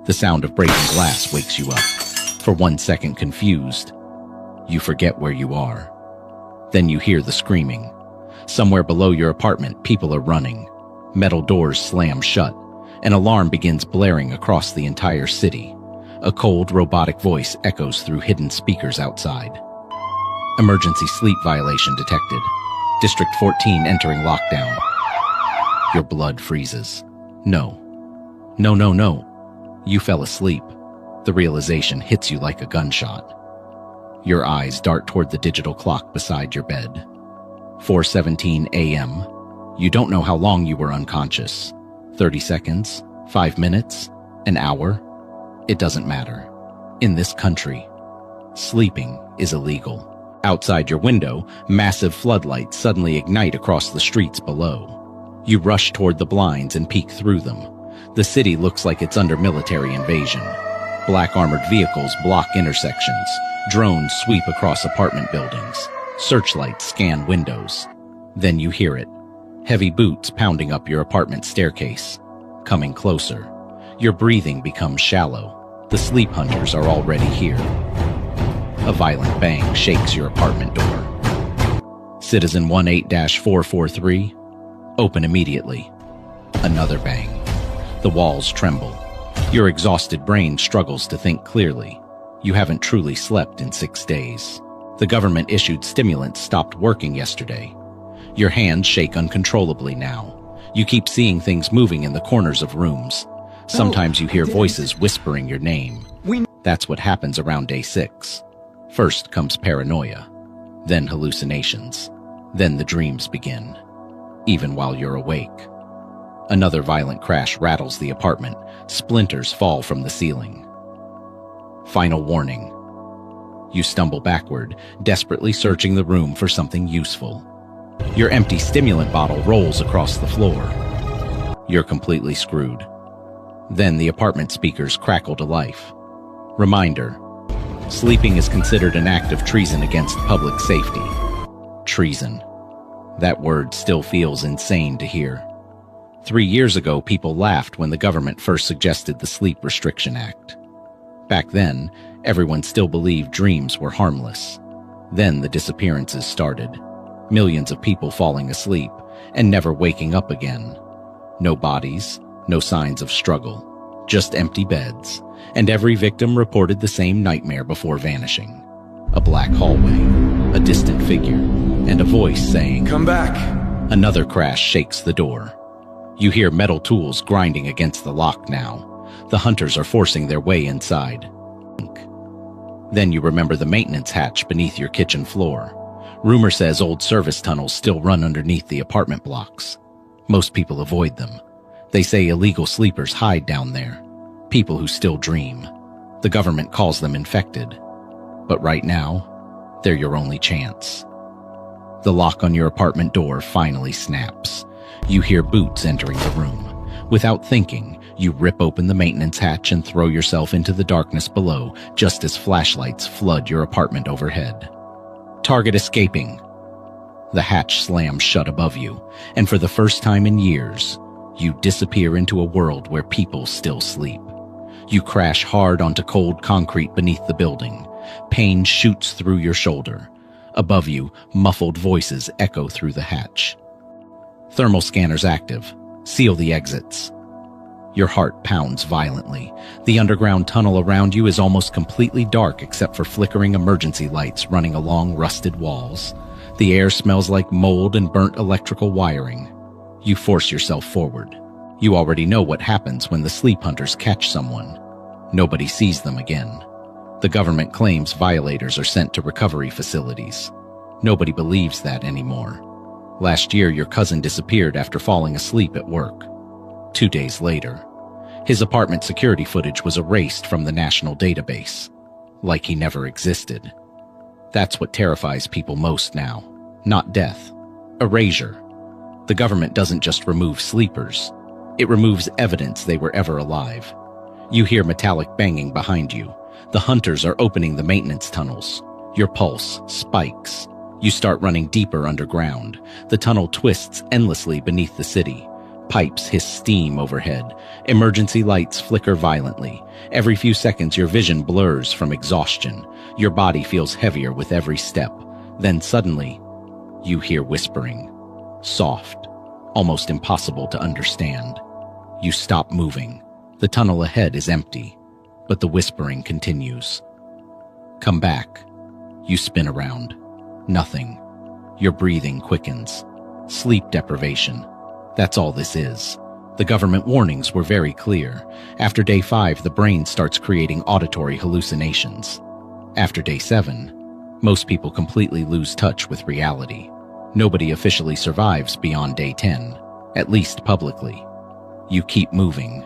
The sound of breaking glass wakes you up. For 1 second confused, you forget where you are. Then you hear the screaming. Somewhere below your apartment, people are running. Metal doors slam shut. An alarm begins blaring across the entire city. A cold, robotic voice echoes through hidden speakers outside. Emergency sleep violation detected. District 14 entering lockdown. Your blood freezes. No. You fell asleep. The realization hits you like a gunshot. Your eyes dart toward the digital clock beside your bed. 4:17 a.m. You don't know how long you were unconscious. 30 seconds? 5 minutes? An hour? It doesn't matter. In this country, sleeping is illegal. Outside your window, massive floodlights suddenly ignite across the streets below. You rush toward the blinds and peek through them. The city looks like it's under military invasion. Black armored vehicles block intersections. Drones sweep across apartment buildings. Searchlights scan windows. Then you hear it. Heavy boots pounding up your apartment staircase. Coming closer. Your breathing becomes shallow. The sleep hunters are already here. A violent bang shakes your apartment door. Citizen 18-443, open immediately. Another bang. The walls tremble. Your exhausted brain struggles to think clearly. You haven't truly slept in 6 days. The government-issued stimulants stopped working yesterday. Your hands shake uncontrollably now. You keep seeing things moving in the corners of rooms. Sometimes you hear voices whispering your name. That's what happens around day 6. First comes paranoia, then hallucinations, then the dreams begin, even while you're awake. Another violent crash rattles the apartment. Splinters fall from the ceiling. Final warning. You stumble backward, desperately searching the room for something useful. Your empty stimulant bottle rolls across the floor. You're completely screwed. Then the apartment speakers crackle to life. Reminder. Sleeping is considered an act of treason against public safety. Treason. That word still feels insane to hear. 3 years ago, people laughed when the government first suggested the Sleep Restriction Act. Back then, everyone still believed dreams were harmless. Then the disappearances started. Millions of people falling asleep and never waking up again. No bodies, no signs of struggle, just empty beds. And every victim reported the same nightmare before vanishing. A black hallway, a distant figure, and a voice saying, "Come back." Another crash shakes the door. You hear metal tools grinding against the lock now. The hunters are forcing their way inside. Then you remember the maintenance hatch beneath your kitchen floor. Rumor says old service tunnels still run underneath the apartment blocks. Most people avoid them. They say illegal sleepers hide down there. People who still dream. The government calls them infected. But right now, they're your only chance. The lock on your apartment door finally snaps. You hear boots entering the room. Without thinking, you rip open the maintenance hatch and throw yourself into the darkness below, just as flashlights flood your apartment overhead. Target escaping. The hatch slams shut above you, and for the first time in years, you disappear into a world where people still sleep. You crash hard onto cold concrete beneath the building. Pain shoots through your shoulder. Above you, muffled voices echo through the hatch. Thermal scanners active. Seal the exits. Your heart pounds violently. The underground tunnel around you is almost completely dark except for flickering emergency lights running along rusted walls. The air smells like mold and burnt electrical wiring. You force yourself forward. You already know what happens when the sleep hunters catch someone. Nobody sees them again. The government claims violators are sent to recovery facilities. Nobody believes that anymore. Last year, your cousin disappeared after falling asleep at work. 2 days later, his apartment security footage was erased from the national database, like he never existed. That's what terrifies people most now, not death. Erasure. The government doesn't just remove sleepers. It removes evidence they were ever alive. You hear metallic banging behind you. The hunters are opening the maintenance tunnels. Your pulse spikes. You start running deeper underground. The tunnel twists endlessly beneath the city. Pipes hiss steam overhead. Emergency lights flicker violently. Every few seconds, your vision blurs from exhaustion. Your body feels heavier with every step. Then suddenly, you hear whispering. Soft, almost impossible to understand. You stop moving. The tunnel ahead is empty, but the whispering continues. Come back. You spin around. Nothing. Your breathing quickens. Sleep deprivation. That's all this is. The government warnings were very clear. After day 5, the brain starts creating auditory hallucinations. After day 7, most people completely lose touch with reality. Nobody officially survives beyond day 10, at least publicly. You keep moving.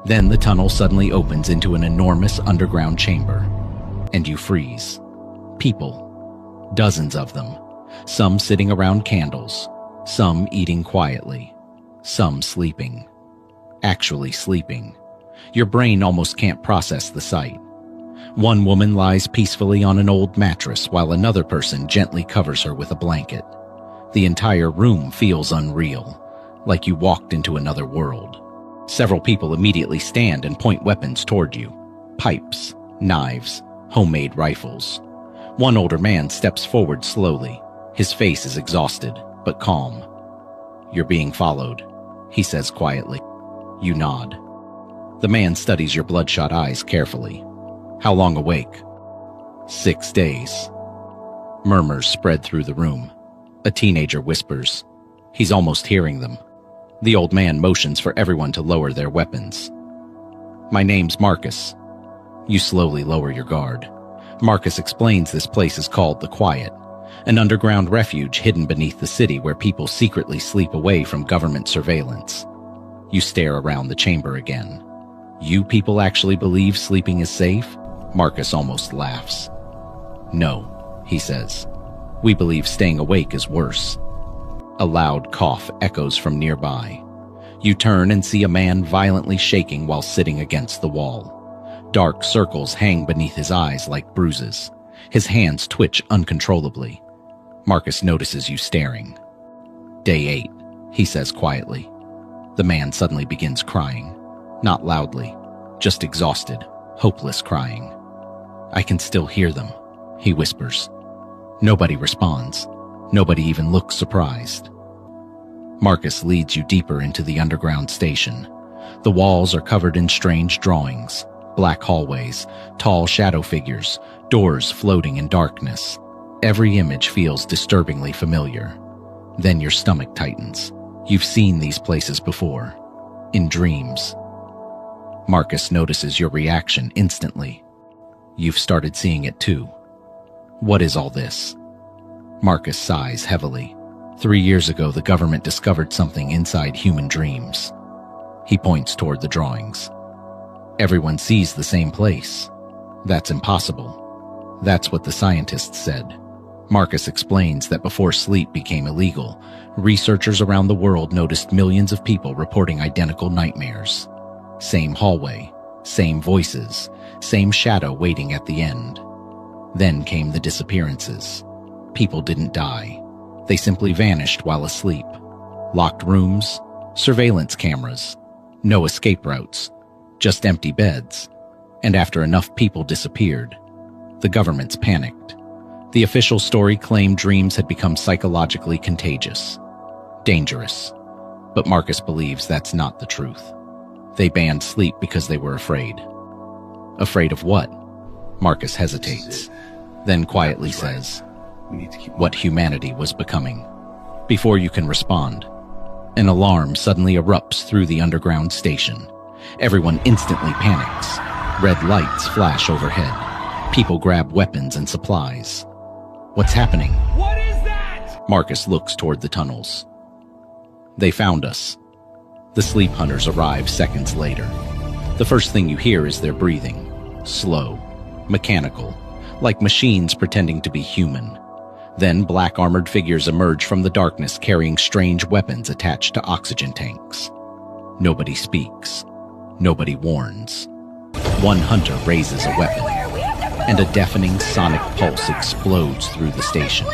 Then the tunnel suddenly opens into an enormous underground chamber, and you freeze. People. Dozens of them. Some sitting around candles. Some eating quietly. Some sleeping. Actually sleeping. Your brain almost can't process the sight. One woman lies peacefully on an old mattress while another person gently covers her with a blanket. The entire room feels unreal, like you walked into another world. Several people immediately stand and point weapons toward you. Pipes, knives, homemade rifles. One older man steps forward slowly. His face is exhausted, but calm. You're being followed, he says quietly. You nod. The man studies your bloodshot eyes carefully. How long awake? 6 days. Murmurs spread through the room. A teenager whispers. He's almost hearing them. The old man motions for everyone to lower their weapons. My name's Marcus. You slowly lower your guard. Marcus explains this place is called The Quiet, an underground refuge hidden beneath the city where people secretly sleep away from government surveillance. You stare around the chamber again. You people actually believe sleeping is safe? Marcus almost laughs. No, he says. We believe staying awake is worse. A loud cough echoes from nearby. You turn and see a man violently shaking while sitting against the wall. Dark circles hang beneath his eyes like bruises. His hands twitch uncontrollably. Marcus notices you staring. Day 8, he says quietly. The man suddenly begins crying. Not loudly, just exhausted, hopeless crying. I can still hear them, he whispers. Nobody responds. Nobody even looks surprised. Marcus leads you deeper into the underground station. The walls are covered in strange drawings, black hallways, tall shadow figures, doors floating in darkness. Every image feels disturbingly familiar. Then your stomach tightens. You've seen these places before, in dreams. Marcus notices your reaction instantly. You've started seeing it too. What is all this? Marcus sighs heavily. 3 years ago, the government discovered something inside human dreams. He points toward the drawings. Everyone sees the same place. That's impossible. That's what the scientists said. Marcus explains that before sleep became illegal, researchers around the world noticed millions of people reporting identical nightmares. Same hallway, same voices, same shadow waiting at the end. Then came the disappearances. People didn't die. They simply vanished while asleep. Locked rooms, surveillance cameras, no escape routes, just empty beds. And after enough people disappeared, the governments panicked. The official story claimed dreams had become psychologically contagious, dangerous. But Marcus believes that's not the truth. They banned sleep because they were afraid. Afraid of what? Marcus hesitates, then quietly says, what humanity was becoming. Before you can respond, an alarm suddenly erupts through the underground station. Everyone instantly panics. Red lights flash overhead. People grab weapons and supplies. What's happening? What is that? Marcus looks toward the tunnels. They found us. The sleep hunters arrive seconds later. The first thing you hear is their breathing. Slow, mechanical, like machines pretending to be human. Then black armored figures emerge from the darkness carrying strange weapons attached to oxygen tanks. Nobody speaks. Nobody warns. One hunter raises a weapon, and a deafening sonic pulse explodes through the station.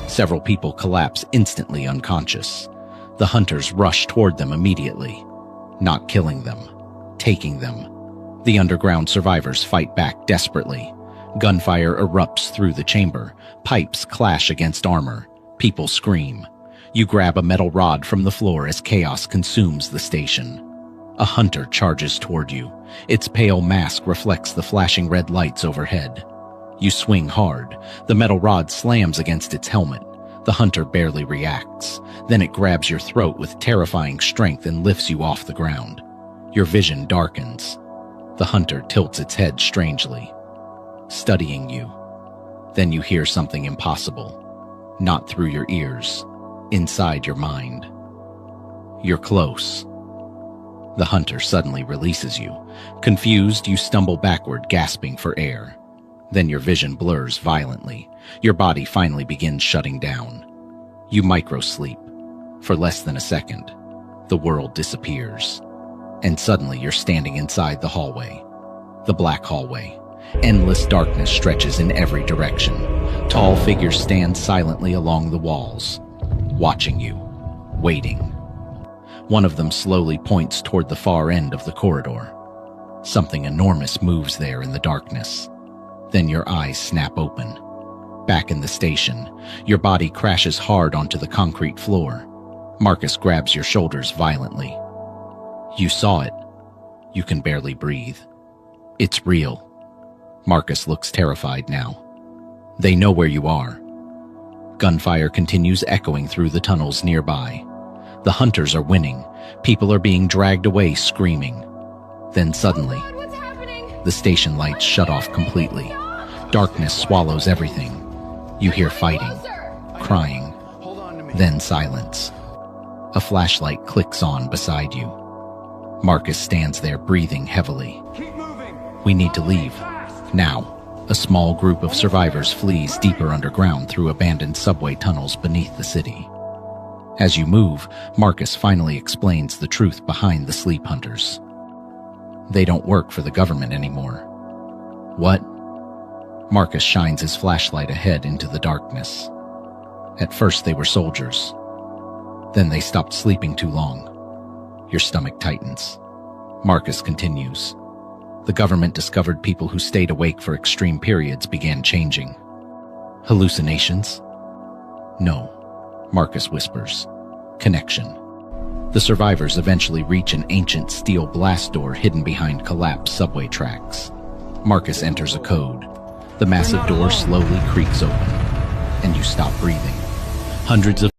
Several people collapse instantly unconscious. The hunters rush toward them immediately, not killing them, taking them. The underground survivors fight back desperately. Gunfire erupts through the chamber. Pipes clash against armor. People scream. You grab a metal rod from the floor as chaos consumes the station. A hunter charges toward you. Its pale mask reflects the flashing red lights overhead. You swing hard. The metal rod slams against its helmet. The hunter barely reacts. Then it grabs your throat with terrifying strength and lifts you off the ground. Your vision darkens. The hunter tilts its head strangely, studying you. Then you hear something impossible. Not through your ears, inside your mind. You're close. The hunter suddenly releases you. Confused, you stumble backward, gasping for air. Then your vision blurs violently. Your body finally begins shutting down. You micro-sleep. For less than a second, the world disappears. And suddenly you're standing inside the hallway. The black hallway. Endless darkness stretches in every direction. Tall figures stand silently along the walls, watching you, waiting. One of them slowly points toward the far end of the corridor. Something enormous moves there in the darkness. Then your eyes snap open. Back in the station, your body crashes hard onto the concrete floor. Marcus grabs your shoulders violently. You saw it. You can barely breathe. It's real. Marcus looks terrified now. They know where you are. Gunfire continues echoing through the tunnels nearby. The hunters are winning. People are being dragged away screaming. Then suddenly, the station lights shut off completely. Darkness swallows everything. You hear fighting, crying, then silence. A flashlight clicks on beside you. Marcus stands there breathing heavily. We need to leave. Now. A small group of survivors flees deeper underground through abandoned subway tunnels beneath the city. As you move, Marcus finally explains the truth behind the sleep hunters. They don't work for the government anymore. What? Marcus shines his flashlight ahead into the darkness. At first they were soldiers. Then they stopped sleeping too long. Your stomach tightens. Marcus continues. The government discovered people who stayed awake for extreme periods began changing. Hallucinations? No, Marcus whispers. Connection. The survivors eventually reach an ancient steel blast door hidden behind collapsed subway tracks. Marcus enters a code. The massive door slowly creaks open, and you stop breathing. Hundreds of